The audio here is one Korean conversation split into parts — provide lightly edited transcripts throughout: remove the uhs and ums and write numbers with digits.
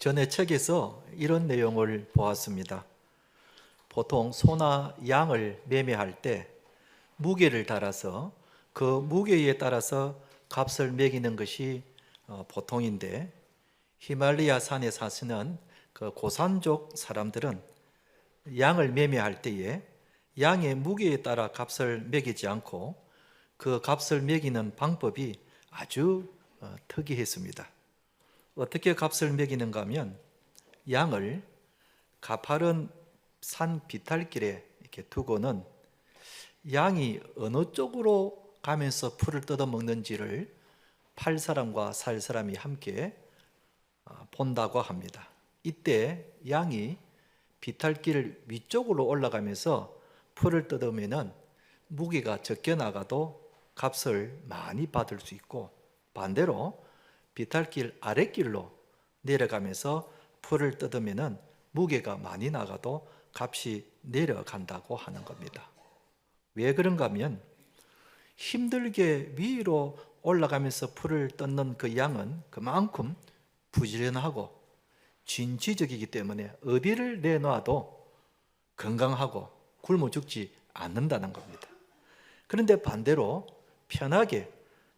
전에 책에서 이런 내용을 보았습니다. 보통 소나 양을 매매할 때 무게를 달아서 그 무게에 따라서 값을 매기는 것이 보통인데, 히말라야 산에 사시는 그 고산족 사람들은 양을 매매할 때에 양의 무게에 따라 값을 매기지 않고 그 값을 매기는 방법이 아주 특이했습니다. 어떻게 값을 매기는가 하면, 양을 가파른 산 비탈길에 이렇게 두고는 양이 어느 쪽으로 가면서 풀을 뜯어 먹는지를 팔 사람과 살 사람이 함께 본다고 합니다. 이때 양이 비탈길 위쪽으로 올라가면서 풀을 뜯으면 무게가 적게 나가도 값을 많이 받을 수 있고, 반대로 비탈길 아랫길로 내려가면서 풀을 뜯으면 무게가 많이 나가도 값이 내려간다고 하는 겁니다. 왜 그런가 하면, 힘들게 위로 올라가면서 풀을 뜯는 그 양은 그만큼 부지런하고 진취적이기 때문에 어디를 내놔도 건강하고 굶어 죽지 않는다는 겁니다. 그런데 반대로 편하게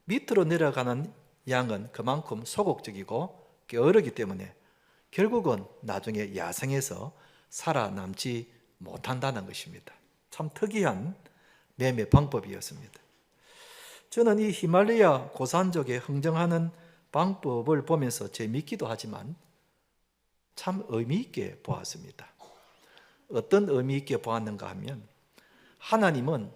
밑으로 내려가는 양은 그만큼 소극적이고 게으르기 때문에 결국은 나중에 야생에서 살아남지 못한다는 것입니다. 참 특이한 매매 방법이었습니다. 저는 이 히말라야 고산족에 흥정하는 방법을 보면서 재미있기도 하지만 참 의미 있게 보았습니다. 어떤 의미 있게 보았는가 하면, 하나님은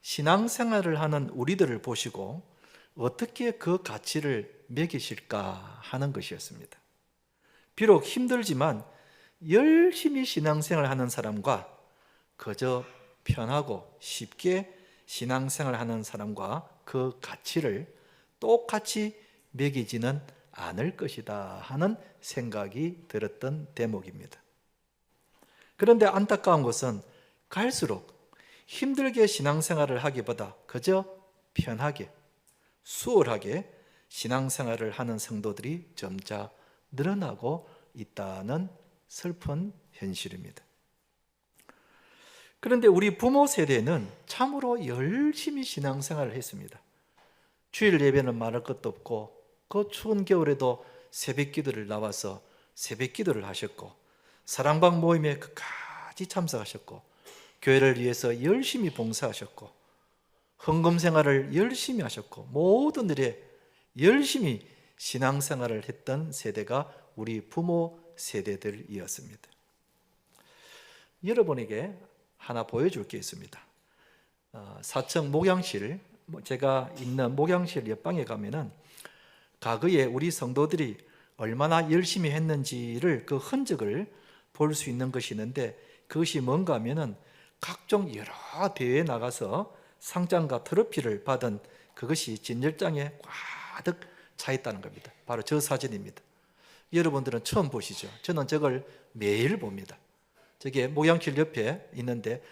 신앙생활을 하는 우리들을 보시고 어떻게 그 가치를 매기실까 하는 것이었습니다. 비록 힘들지만 열심히 신앙생활을 하는 사람과 그저 편하고 쉽게 신앙생활을 하는 사람과 그 가치를 똑같이 매기지는 않을 것이다 하는 생각이 들었던 대목입니다. 그런데 안타까운 것은 갈수록 힘들게 신앙생활을 하기보다 그저 편하게 수월하게 신앙생활을 하는 성도들이 점차 늘어나고 있다는 슬픈 현실입니다. 그런데 우리 부모 세대는 참으로 열심히 신앙생활을 했습니다. 주일 예배는 말할 것도 없고 그 추운 겨울에도 새벽 기도를 나와서 새벽 기도를 하셨고, 사랑방 모임에 끝까지 참석하셨고, 교회를 위해서 열심히 봉사하셨고, 헌금 생활을 열심히 하셨고, 모든 일에 열심히 신앙생활을 했던 세대가 우리 부모 세대들이었습니다. 여러분에게 하나 보여줄 게 있습니다. 사청 목양실, 제가 있는 목양실 옆방에 가면은 과거에 우리 성도들이 얼마나 열심히 했는지를 그 흔적을 볼 수 있는 것이 있는데, 그것이 뭔가 하면은 각종 여러 대회에 나가서 상장과 트로피를 받은 그것이 진열장에 가득 차 있다는 겁니다. 바로 저 사진입니다. 여러분들은 처음 보시죠? 저는 저걸 매일 봅니다. 저게 목양실 옆에 있는데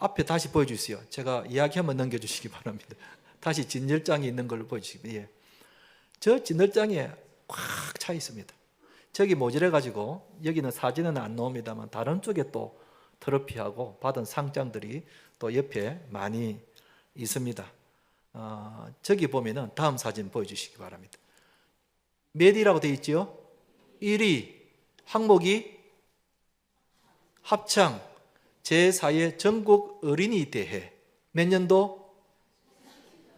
앞에 다시 보여주세요. 제가 이야기하면 넘겨주시기 바랍니다. 다시 진열장에 있는 걸로 보여주시기. 예. 저 진열장에 꽉 차 있습니다. 저기 모자라가지고 여기는 사진은 안 나옵니다만 다른 쪽에 또 트로피하고 받은 상장들이 또 옆에 많이 있습니다. 저기 보면은 다음 사진 보여주시기 바랍니다. 몇이라고 되어 있죠? 1위 항목이 합창 제4회 전국 어린이 대회. 몇 년도?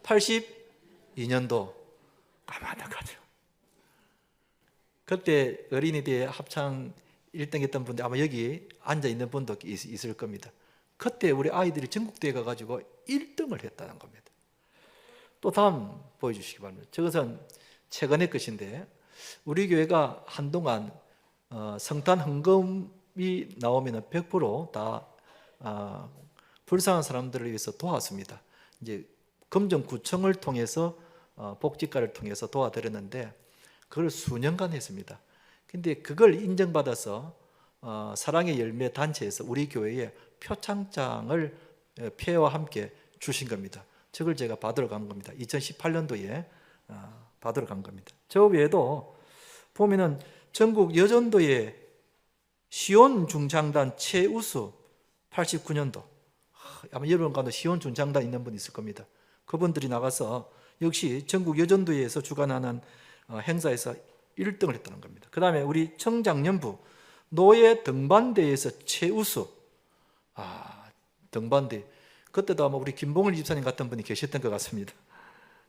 82년도. 까마득하죠. 그때 어린이 대회 합창 1등 했던 분들 아마 여기 앉아있는 분도 있을 겁니다. 그때 우리 아이들이 전국대회 가가지고 1등을 했다는 겁니다. 또 다음 보여주시기 바랍니다. 저것은 최근의 것인데, 우리 교회가 한동안 성탄 헌금이 나오면 100% 다 불쌍한 사람들을 위해서 도왔습니다. 이제 금정구청을 통해서 복지과를 통해서 도와드렸는데 그걸 수년간 했습니다. 근데 그걸 인정받아서 사랑의 열매 단체에서 우리 교회에 표창장을 폐와 함께 주신 겁니다. 저걸 제가 받으러 간 겁니다. 2018년도에 받으러 간 겁니다. 저 외에도 보면은 전국 여전도의 시온 중창단 최우수 89년도, 아마 여러분 가운데 시온 중창단 있는 분 있을 겁니다. 그분들이 나가서 역시 전국 여전도에서 주관하는 행사에서 1등을 했다는 겁니다. 그 다음에 우리 청장년부 노예 등반대에서 최우수, 등반대, 그때도 아마 우리 김봉을 집사님 같은 분이 계셨던 것 같습니다.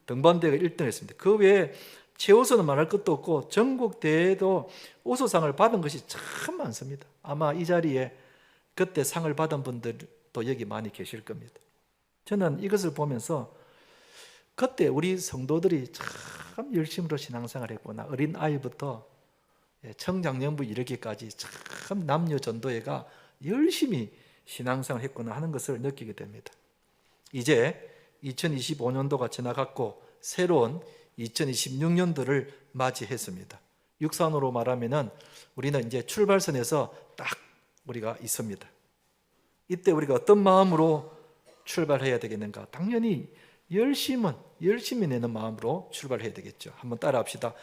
등반대가 1등 했습니다. 그 외에 최우수는 말할 것도 없고 전국 대회도 우수상을 받은 것이 참 많습니다. 아마 이 자리에 그때 상을 받은 분들도 여기 많이 계실 겁니다. 저는 이것을 보면서 그때 우리 성도들이 참 열심으로 신앙생활을 했구나. 어린 아이부터 청장년부 이르기까지 참 남녀 전도회가 열심히 신앙생활을 했구나 하는 것을 느끼게 됩니다. 이제 2025년도가 지나갔고 새로운 2026년도를 맞이했습니다. 육산으로 말하면은 우리는 이제 출발선에서 딱 우리가 있습니다. 이때 우리가 어떤 마음으로 출발해야 되겠는가? 당연히 열심히 내는 마음으로 출발해야 되겠죠. 한번 따라합시다.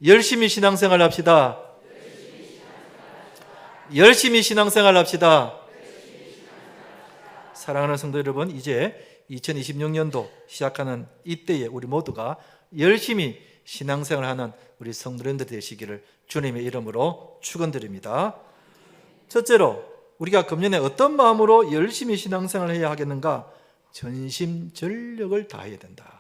열심히 신앙생활 합시다. 열심히 신앙생활 합시다. 사랑하는 성도 여러분, 이제 2026년도 시작하는 이때에 우리 모두가 열심히 신앙생활하는 우리 성도님들 되시기를 주님의 이름으로 축원드립니다. 첫째로 우리가 금년에 어떤 마음으로 열심히 신앙생활을 해야 하겠는가? 전심전력을 다해야 된다.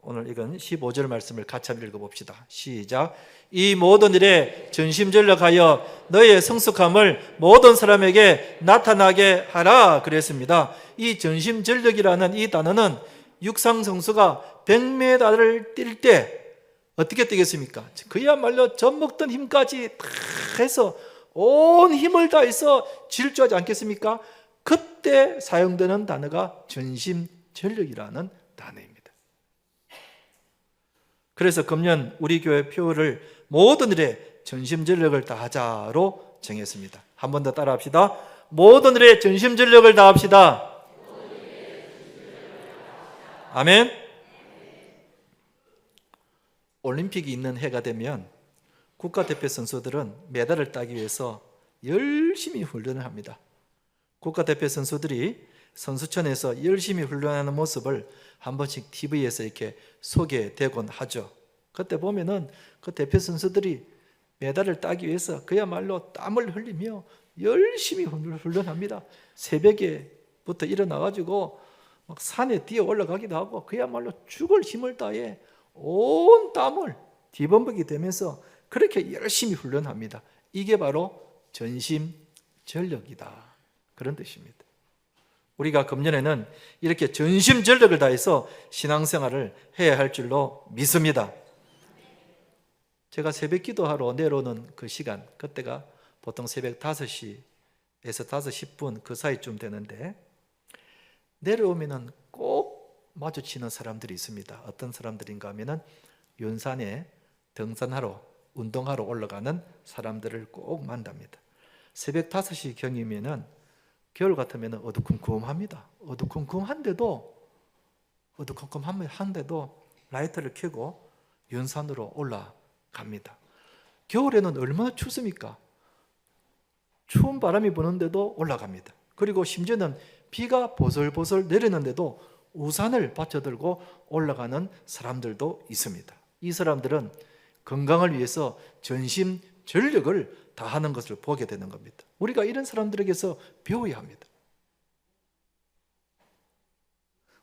오늘 이건 15절 말씀을 같이 한번 읽어봅시다. 시작. 이 모든 일에 전심전력하여 너의 성숙함을 모든 사람에게 나타나게 하라 그랬습니다. 이 전심전력이라는 이 단어는 육상선수가 100m를 뛸 때 어떻게 뛰겠습니까? 그야말로 젖먹던 힘까지 다 해서 온 힘을 다해서 질주하지 않겠습니까? 그때 사용되는 단어가 전심전력이라는 단어입니다. 그래서 금년 우리 교회 표를 모든 일에 전심전력을 다하자로 정했습니다. 한 번 더 따라합시다. 모든 일에 전심전력을 다합시다. 아멘. 올림픽이 있는 해가 되면 국가대표 선수들은 메달을 따기 위해서 열심히 훈련을 합니다. 국가대표 선수들이 선수촌에서 열심히 훈련하는 모습을 한 번씩 TV에서 이렇게 소개되곤 하죠. 그때 보면은 그 대표 선수들이 메달을 따기 위해서 그야말로 땀을 흘리며 열심히 훈련합니다. 새벽에부터 일어나가지고 막 산에 뛰어 올라가기도 하고 그야말로 죽을 힘을 다해 온 땀을 뒤범벅이 되면서 그렇게 열심히 훈련합니다. 이게 바로 전심전력이다. 그런 뜻입니다. 우리가 금년에는 이렇게 전심전력을 다해서 신앙생활을 해야 할 줄로 믿습니다. 제가 새벽 기도하러 내려오는 그 시간, 그때가 보통 새벽 5시에서 5시 10분 그 사이쯤 되는데 내려오면은 꼭 마주치는 사람들이 있습니다. 어떤 사람들인가 하면은 윤산에 등산하러 운동하러 올라가는 사람들을 꼭 만납니다. 새벽 5시 경이면은 겨울 같으면 어두컴컴합니다. 어두컴컴한데도 라이터를 켜고 윤산으로 올라갑니다. 겨울에는 얼마나 춥습니까? 추운 바람이 부는데도 올라갑니다. 그리고 심지어는 비가 보슬보슬 내리는데도 우산을 받쳐들고 올라가는 사람들도 있습니다. 이 사람들은 건강을 위해서 전심전력을 다하는 것을 보게 되는 겁니다. 우리가 이런 사람들에게서 배워야 합니다.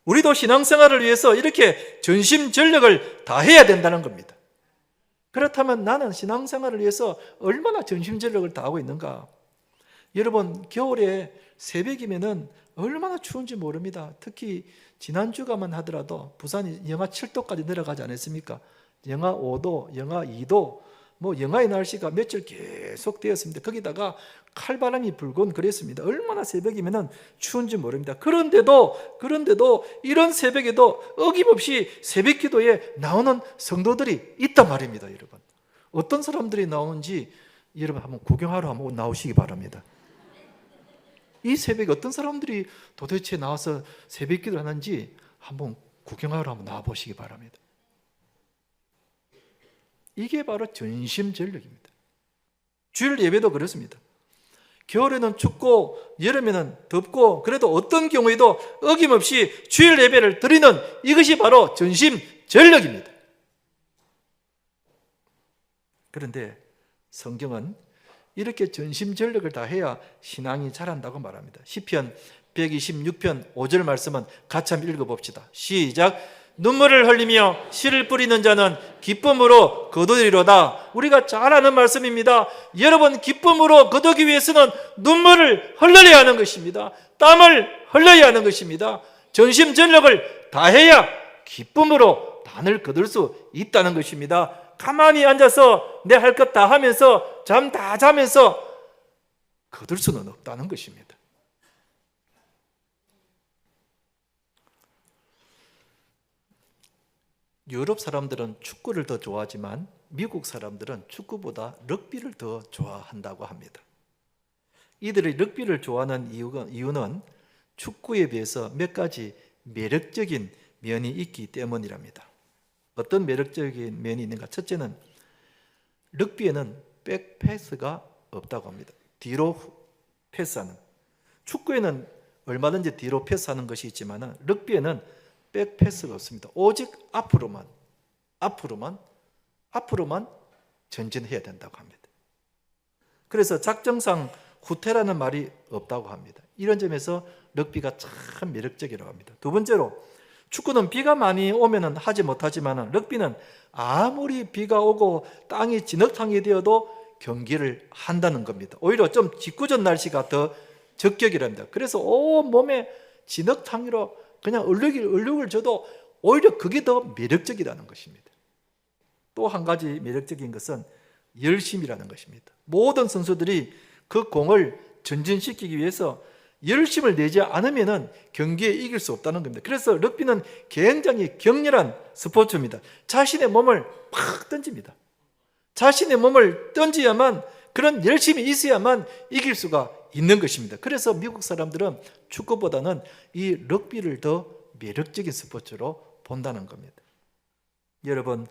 우리도 신앙생활을 위해서 이렇게 전심전력을 다해야 된다는 겁니다. 그렇다면 나는 신앙생활을 위해서 얼마나 전심전력을 다하고 있는가? 여러분, 겨울에 새벽이면은 얼마나 추운지 모릅니다. 특히 지난주가만 하더라도 부산이 영하 7도까지 내려가지 않았습니까? 영하 5도, 영하 2도, 영하의 날씨가 며칠 계속 되었습니다. 거기다가 칼바람이 불곤 그랬습니다. 얼마나 새벽이면은 추운지 모릅니다. 그런데도 이런 새벽에도 어김없이 새벽 기도에 나오는 성도들이 있단 말입니다, 여러분. 어떤 사람들이 나오는지 여러분 한번 구경하러 한번 나오시기 바랍니다. 이 새벽에 어떤 사람들이 도대체 나와서 새벽 기도를 하는지 한번 구경하러 한번 나와보시기 바랍니다. 이게 바로 전심전력입니다. 주일 예배도 그렇습니다. 겨울에는 춥고 여름에는 덥고 그래도 어떤 경우에도 어김없이 주일 예배를 드리는 이것이 바로 전심전력입니다. 그런데 성경은 이렇게 전심전력을 다해야 신앙이 자란다고 말합니다. 시편 126편 5절 말씀은 같이 한번 읽어봅시다. 시작. 눈물을 흘리며 씨를 뿌리는 자는 기쁨으로 거두리로다. 우리가 잘 아는 말씀입니다. 여러분, 기쁨으로 거두기 위해서는 눈물을 흘려야 하는 것입니다. 땀을 흘려야 하는 것입니다. 전심전력을 다해야 기쁨으로 단을 거둘 수 있다는 것입니다. 가만히 앉아서 내 할 것 다 하면서 잠 다 자면서 거둘 수는 없다는 것입니다. 유럽 사람들은 축구를 더 좋아하지만 미국 사람들은 축구보다 럭비를 더 좋아한다고 합니다. 이들이 럭비를 좋아하는 이유는 축구에 비해서 몇 가지 매력적인 면이 있기 때문이랍니다. 어떤 매력적인 면이 있는가? 첫째는 럭비에는 백패스가 없다고 합니다. 뒤로 패스하는. 축구에는 얼마든지 뒤로 패스하는 것이 있지만 럭비에는 백패스가 없습니다. 오직 앞으로만 전진해야 된다고 합니다. 그래서 작정상 후퇴라는 말이 없다고 합니다. 이런 점에서 럭비가 참 매력적이라고 합니다. 두 번째로 축구는 비가 많이 오면 하지 못하지만 럭비는 아무리 비가 오고 땅이 진흙탕이 되어도 경기를 한다는 겁니다. 오히려 좀 짓궂은 날씨가 더 적격이랍니다. 그래서 온몸에 진흙탕으로 그냥 얼룩을 줘도 오히려 그게 더 매력적이라는 것입니다. 또 한 가지 매력적인 것은 열심이라는 것입니다. 모든 선수들이 그 공을 전진시키기 위해서 열심을 내지 않으면 경기에 이길 수 없다는 겁니다. 그래서 럭비는 굉장히 격렬한 스포츠입니다. 자신의 몸을 팍 던집니다. 자신의 몸을 던져야만, 그런 열심이 있어야만 이길 수가 있는 것입니다. 그래서 미국 사람들은 축구보다는 이 럭비를 더 매력적인 스포츠로 본다는 겁니다. 여러분,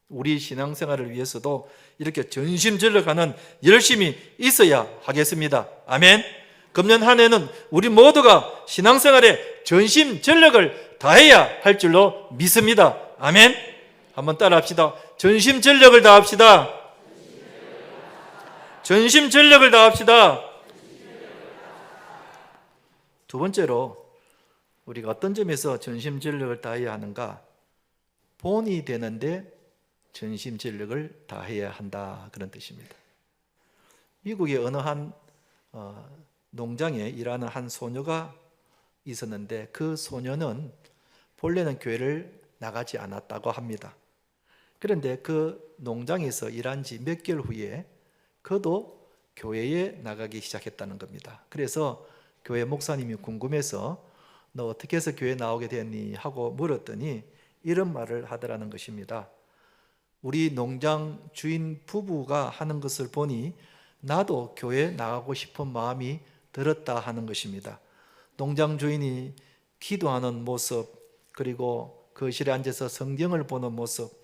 우리 신앙생활을 위해서도 이렇게 전심전력하는 열심이 있어야 하겠습니다. 아멘. 금년 한 해는 우리 모두가 신앙생활에 전심전력을 다해야 할 줄로 믿습니다. 아멘. 한번 따라합시다. 전심전력을 다합시다. 전심전력을 다합시다. 두 번째로 우리가 어떤 점에서 전심전력을 다해야 하는가? 본이 되는데 전심전력을 다해야 한다, 그런 뜻입니다. 미국의 어느 한 농장에 일하는 한 소녀가 있었는데 그 소녀는 본래는 교회를 나가지 않았다고 합니다. 그런데 그 농장에서 일한 지 몇 개월 후에 그도 교회에 나가기 시작했다는 겁니다. 그래서 교회 목사님이 궁금해서 너 어떻게 해서 교회 나오게 됐니? 하고 물었더니 이런 말을 하더라는 것입니다. 우리 농장 주인 부부가 하는 것을 보니 나도 교회 나가고 싶은 마음이 들었다 하는 것입니다. 농장 주인이 기도하는 모습, 그리고 거실에 앉아서 성경을 보는 모습,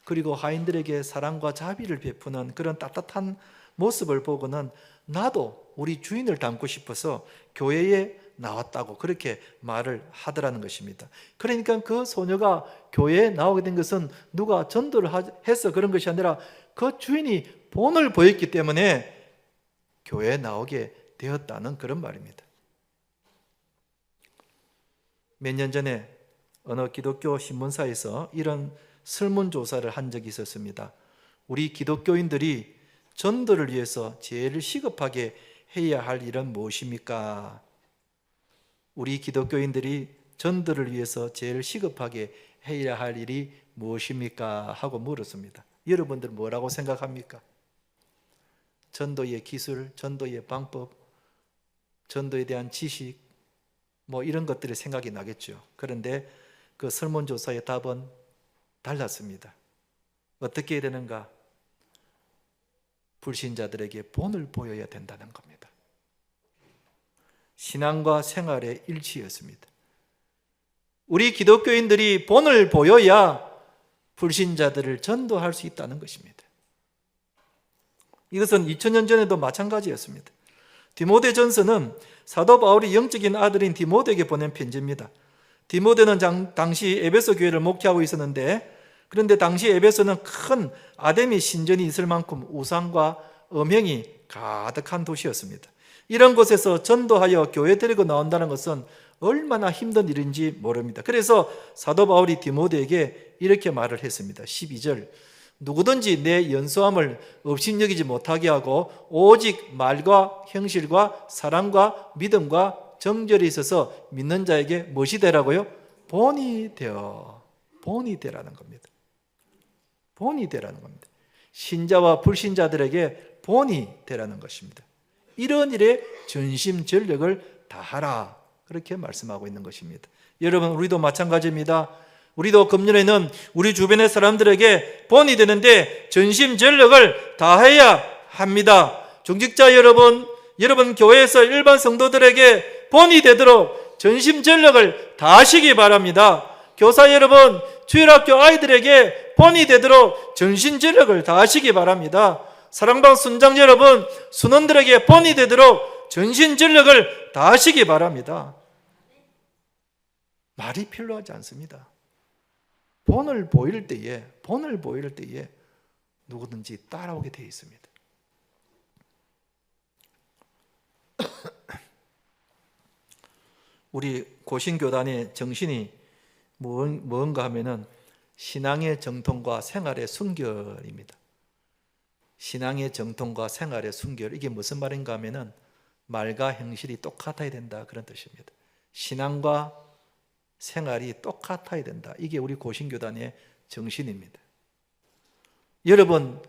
그리고 하인들에게 사랑과 자비를 베푸는 그런 따뜻한 모습을 보고는 나도 우리 주인을 닮고 싶어서 교회에 나왔다고 그렇게 말을 하더라는 것입니다. 그러니까 그 소녀가 교회에 나오게 된 것은 누가 전도를 해서 그런 것이 아니라 그 주인이 본을 보였기 때문에 교회에 나오게 되었다는 그런 말입니다. 몇 년 전에 어느 기독교 신문사에서 이런 설문조사를 한 적이 있었습니다. 우리 기독교인들이 전도를 위해서 제일 시급하게 해야 할 일은 무엇입니까? 우리 기독교인들이 전도를 위해서 제일 시급하게 해야 할 일이 무엇입니까? 하고 물었습니다. 여러분들 뭐라고 생각합니까? 전도의 기술, 전도의 방법, 전도에 대한 지식, 이런 것들이 생각이 나겠죠. 그런데 그 설문조사의 답은 달랐습니다. 어떻게 해야 되는가? 불신자들에게 본을 보여야 된다는 겁니다. 신앙과 생활의 일치였습니다. 우리 기독교인들이 본을 보여야 불신자들을 전도할 수 있다는 것입니다. 이것은 2000년 전에도 마찬가지였습니다. 디모데전서는 사도 바울이 영적인 아들인 디모데에게 보낸 편지입니다. 디모데는 당시 에베소 교회를 목회하고 있었는데, 그런데 당시 에베소는 큰 아데미 신전이 있을 만큼 우상과 음행이 가득한 도시였습니다. 이런 곳에서 전도하여 교회 데리고 나온다는 것은 얼마나 힘든 일인지 모릅니다. 그래서 사도 바울이 디모데에게 이렇게 말을 했습니다. 12절, 누구든지 내 연소함을 업신여기지 못하게 하고 오직 말과 형실과 사랑과 믿음과 정절이 있어서 믿는 자에게 무엇이 되라고요? 본이 되라는 겁니다. 본이 되라는 겁니다. 신자와 불신자들에게 본이 되라는 것입니다. 이런 일에 전심전력을 다하라, 그렇게 말씀하고 있는 것입니다. 여러분, 우리도 마찬가지입니다. 우리도 금년에는 우리 주변의 사람들에게 본이 되는데 전심전력을 다해야 합니다. 중직자 여러분, 여러분 교회에서 일반 성도들에게 본이 되도록 전심전력을 다하시기 바랍니다. 교사 여러분, 주일학교 아이들에게 본이 되도록 전심전력을 다하시기 바랍니다. 사랑방 순장 여러분, 순원들에게 본이 되도록 전심전력을 다하시기 바랍니다. 말이 필요하지 않습니다. 본을 보일 때에 누구든지 따라오게 되어 있습니다. 우리 고신교단의 정신이 뭔가 하면은 신앙의 정통과 생활의 순결입니다. 신앙의 정통과 생활의 순결, 이게 무슨 말인가 하면은 말과 형실이 똑같아야 된다, 그런 뜻입니다. 신앙과 생활이 똑같아야 된다. 이게 우리 고신교단의 정신입니다. 여러분,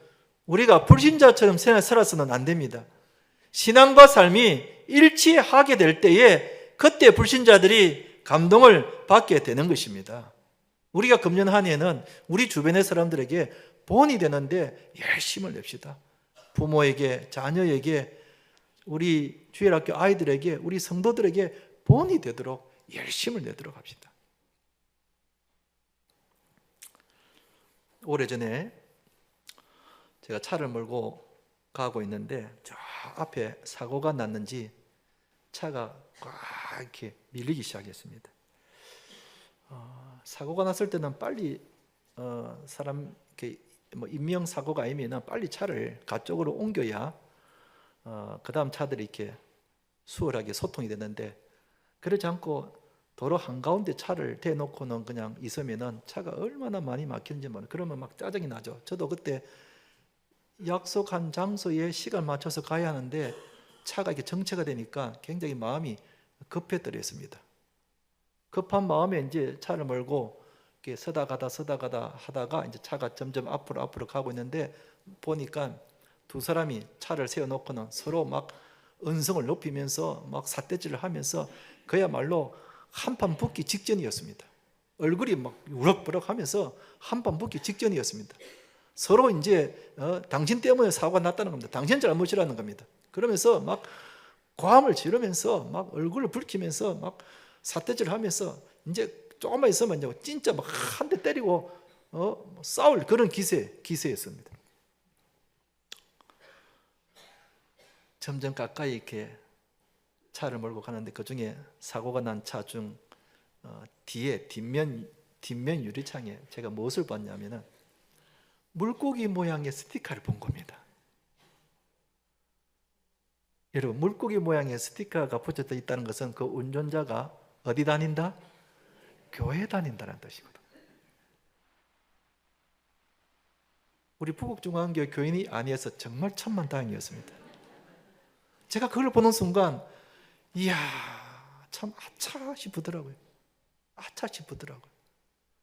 우리가 불신자처럼 살아서는 안 됩니다. 신앙과 삶이 일치하게 될 때에 그때 불신자들이 감동을 받게 되는 것입니다. 우리가 금년 한 해는 우리 주변의 사람들에게 본이 되는데 열심을 냅시다. 부모에게, 자녀에게, 우리 주일학교 아이들에게, 우리 성도들에게 본이 되도록 열심을 내도록 합시다. 오래전에 제가 차를 몰고 가고 있는데 저 앞에 사고가 났는지 차가 꽉 이렇게 밀리기 시작했습니다. 사고가 났을 때는 빨리 사람 이렇게 뭐 인명 사고가 아니면 빨리 차를 가쪽으로 옮겨야 그 다음 차들이 이렇게 수월하게 소통이 되는데, 그렇지 않고 도로 한가운데 차를 대놓고는 그냥 있으면은 차가 얼마나 많이 막히는지 모르겠어요. 그러면 막 짜증이 나죠. 저도 그때 약속한 장소에 시간 맞춰서 가야 하는데 차가 이렇게 정체가 되니까 굉장히 마음이 급했더랬습니다. 급한 마음에 이제 차를 몰고 이렇게 서다 가다 하다가 이제 차가 점점 앞으로 가고 있는데 보니까 두 사람이 차를 세워놓고는 서로 막 언성을 높이면서 막 삿대질을 하면서 그야말로 한판 붙기 직전이었습니다. 얼굴이 막 우럭부럭 하면서 한판 붙기 직전이었습니다. 서로 이제 당신 때문에 사고가 났다는 겁니다. 당신 잘못이라는 겁니다. 그러면서 막 고함을 지르면서 막 얼굴을 붉히면서 막 삿대질 하면서 이제 조금만 있으면 이제 진짜 막 한 대 때리고 싸울 그런 기세였습니다. 점점 가까이 이렇게 차를 몰고 가는데 그 중에 사고가 난 차 중 뒤에 뒷면 유리창에 제가 무엇을 봤냐면은 물고기 모양의 스티커를 본 겁니다. 여러분, 물고기 모양의 스티커가 붙여져 있다는 것은 그 운전자가 어디 다닌다? 교회 다닌다는 뜻이거든. 우리 부곡중앙교회 교인이 아니어서 정말 천만다행이었습니다. 제가 그걸 보는 순간 이야, 참 아차 싶더라고요.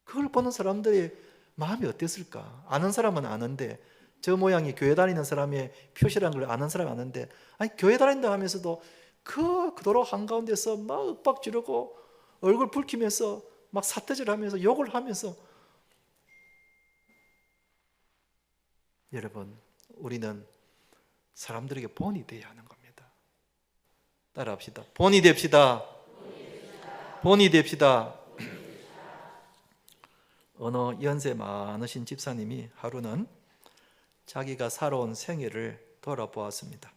그걸 보는 사람들의 마음이 어땠을까? 아는 사람은 아는데, 저 모양이 교회 다니는 사람의 표시라는 걸 아는 사람은 아는데, 아니 교회 다닌다 하면서도 그 도로 한가운데서 막 윽박 지르고 얼굴 붉히면서 막 삿대질하면서 욕을 하면서. 여러분, 우리는 사람들에게 본이 되어야 하는 겁니다. 따라합시다. 본이 됩시다. 본이 됩시다. 어느 연세 많으신 집사님이 하루는 자기가 살아온 생애를 돌아보았습니다.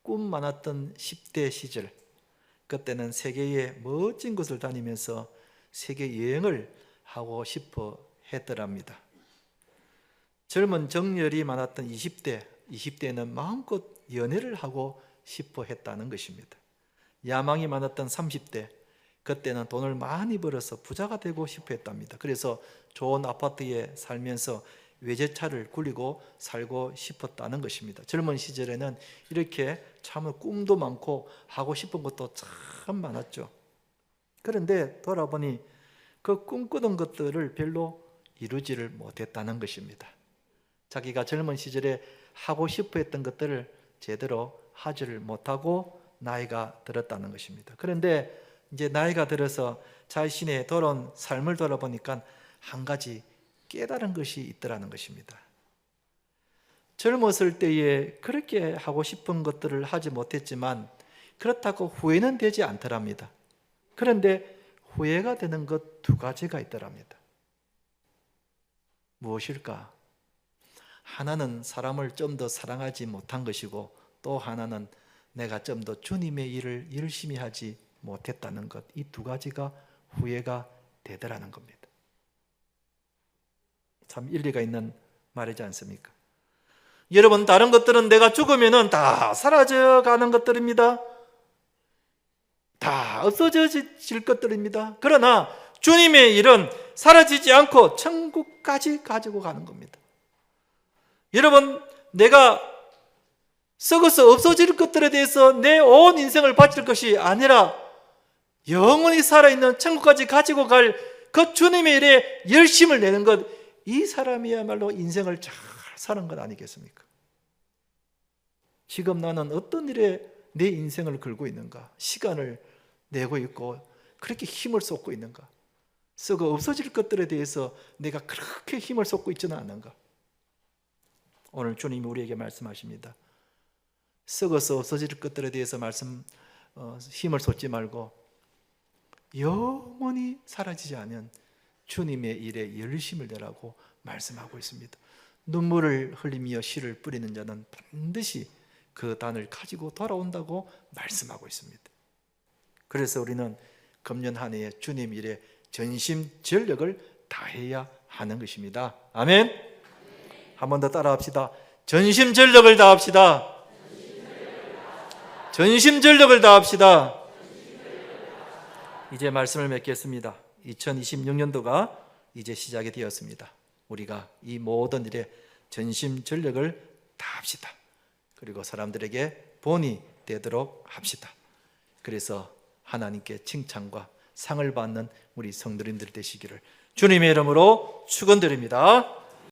꿈 많았던 10대 시절, 그때는 세계의 멋진 곳을 다니면서 세계 여행을 하고 싶어 했더랍니다. 젊은 정열이 많았던 20대는 마음껏 연애를 하고 싶어 했다는 것입니다. 야망이 많았던 30대, 그때는 돈을 많이 벌어서 부자가 되고 싶어 했답니다. 그래서 좋은 아파트에 살면서 외제차를 굴리고 살고 싶었다는 것입니다. 젊은 시절에는 이렇게 참 꿈도 많고 하고 싶은 것도 참 많았죠. 그런데 돌아보니 그 꿈꾸던 것들을 별로 이루지를 못했다는 것입니다. 자기가 젊은 시절에 하고 싶어 했던 것들을 제대로 하지를 못하고 나이가 들었다는 것입니다. 그런데 이제 나이가 들어서 자신의 돌아온 삶을 돌아보니까 한 가지 깨달은 것이 있더라는 것입니다. 젊었을 때에 그렇게 하고 싶은 것들을 하지 못했지만 그렇다고 후회는 되지 않더랍니다. 그런데 후회가 되는 것 두 가지가 있더랍니다. 무엇일까? 하나는 사람을 좀 더 사랑하지 못한 것이고, 또 하나는 내가 좀 더 주님의 일을 열심히 하지 못했다는 것, 이 두 가지가 후회가 되더라는 겁니다. 참 일리가 있는 말이지 않습니까? 여러분, 다른 것들은 내가 죽으면 다 사라져가는 것들입니다. 다 없어질 것들입니다. 그러나 주님의 일은 사라지지 않고 천국까지 가지고 가는 겁니다. 여러분, 내가 썩어서 없어질 것들에 대해서 내 온 인생을 바칠 것이 아니라 영원히 살아있는 천국까지 가지고 갈 그 주님의 일에 열심을 내는 것, 이 사람이야말로 인생을 잘 사는 것 아니겠습니까? 지금 나는 어떤 일에 내 인생을 걸고 있는가? 시간을 내고 있고 그렇게 힘을 쏟고 있는가? 썩어 없어질 것들에 대해서 내가 그렇게 힘을 쏟고 있지는 않는가? 오늘 주님이 우리에게 말씀하십니다. 썩어서 없어질 것들에 대해서 힘을 쏟지 말고 영원히 사라지지 않은 주님의 일에 열심을 내라고 말씀하고 있습니다. 눈물을 흘리며 씨를 뿌리는 자는 반드시 그 단을 가지고 돌아온다고 말씀하고 있습니다. 그래서 우리는 금년 한 해에 주님 일에 전심전력을 다해야 하는 것입니다. 아멘. 한 번 더 따라합시다. 전심전력을 다합시다. 전심전력을 다합시다. 이제 말씀을 맺겠습니다. 2026년도가 이제 시작이 되었습니다. 우리가 이 모든 일에 전심전력을 다합시다. 그리고 사람들에게 본이 되도록 합시다. 그래서 하나님께 칭찬과 상을 받는 우리 성도님들 되시기를 주님의 이름으로 축원드립니다.